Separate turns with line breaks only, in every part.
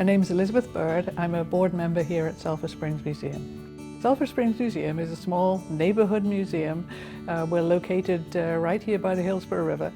My name is Elizabeth Bird. I'm a board member here at Sulphur Springs Museum. Sulphur Springs Museum is a small neighborhood museum. We're located right here by the Hillsborough River,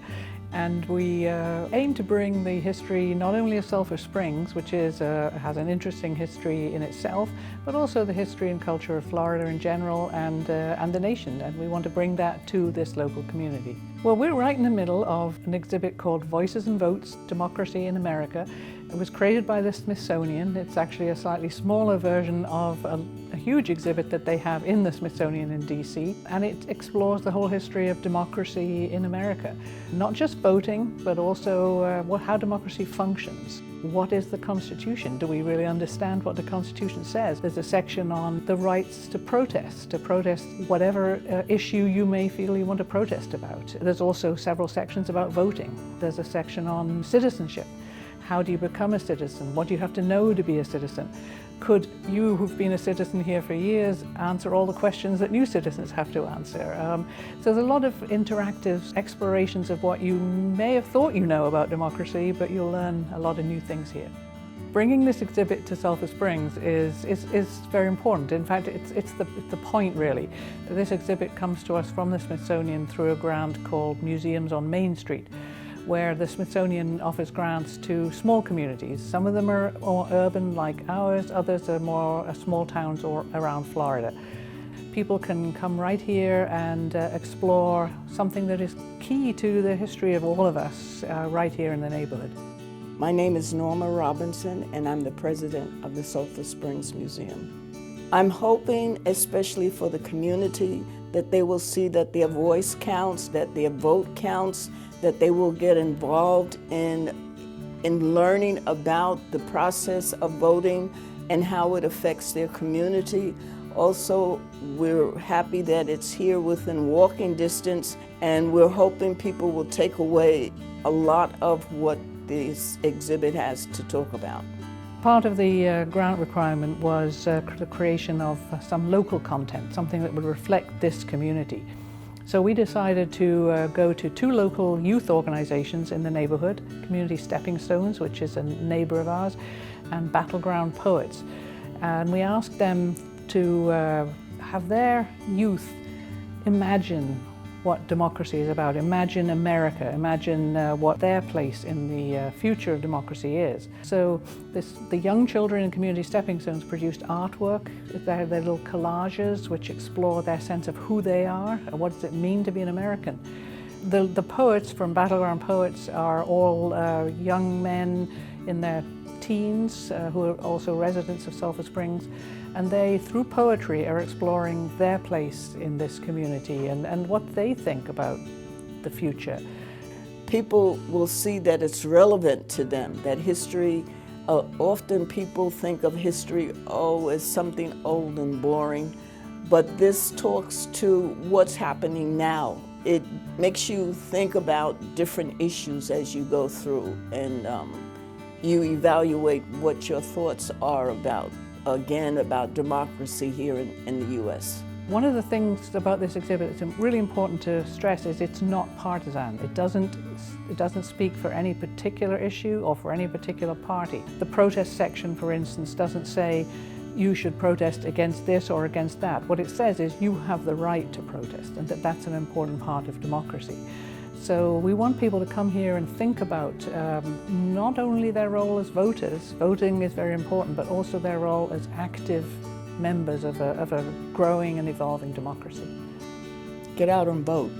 and we aim to bring the history not only of Sulphur Springs, which has an interesting history in itself, but also the history and culture of Florida in general and the nation, and we want to bring that to this local community. Well, we're right in the middle of an exhibit called Voices and Votes: Democracy in America. It was created by the Smithsonian. It's actually a slightly smaller version of a huge exhibit that they have in the Smithsonian in DC, and it explores the whole history of democracy in America. Not just voting, but also how democracy functions. What is the Constitution? Do we really understand what the Constitution says? There's a section on the rights to protest whatever issue you may feel you want to protest about. There's also several sections about voting. There's a section on citizenship. How do you become a citizen? What do you have to know to be a citizen? Could you, who've been a citizen here for years, answer all the questions that new citizens have to answer? So there's a lot of interactive explorations of what you may have thought you know about democracy, but you'll learn a lot of new things here. Bringing this exhibit to Sulphur Springs is very important. In fact, it's the point, really. This exhibit comes to us from the Smithsonian through a grant called Museums on Main Street, where the Smithsonian offers grants to small communities. Some of them are more urban like ours, others are more small towns or around Florida. People can come right here and explore something that is key to the history of all of us right here in the neighborhood.
My name is Norma Robinson, and I'm the president of the Sulphur Springs Museum. I'm hoping, especially for the community, that they will see that their voice counts, that their vote counts, that they will get involved in learning about the process of voting and how it affects their community. Also, we're happy that it's here within walking distance, and we're hoping people will take away a lot of what this exhibit has to talk about.
Part of the grant requirement was the creation of some local content, something that would reflect this community. So we decided to go to two local youth organizations in the neighborhood, Community Stepping Stones, which is a neighbor of ours, and Battleground Poets. And we asked them to have their youth imagine what democracy is about, imagine America, imagine what their place in the future of democracy is. So the young children in Community Stepping Stones produced artwork. They're little collages which explore their sense of who they are, what does it mean to be an American. The poets from Battleground Poets are all young men in their teens who are also residents of Sulphur Springs, and they, through poetry, are exploring their place in this community and what they think about the future.
People will see that it's relevant to them, that history, often people think of history, as something old and boring, but this talks to what's happening now. It makes you think about different issues as you go through, and you evaluate what your thoughts are about democracy here in the U.S.
One of the things about this exhibit that's really important to stress is it's not partisan. It doesn't speak for any particular issue or for any particular party. The protest section, for instance, doesn't say you should protest against this or against that. What it says is you have the right to protest, and that's an important part of democracy. So we want people to come here and think about not only their role as voters, voting is very important, but also their role as active members of a growing and evolving democracy.
Get out and vote.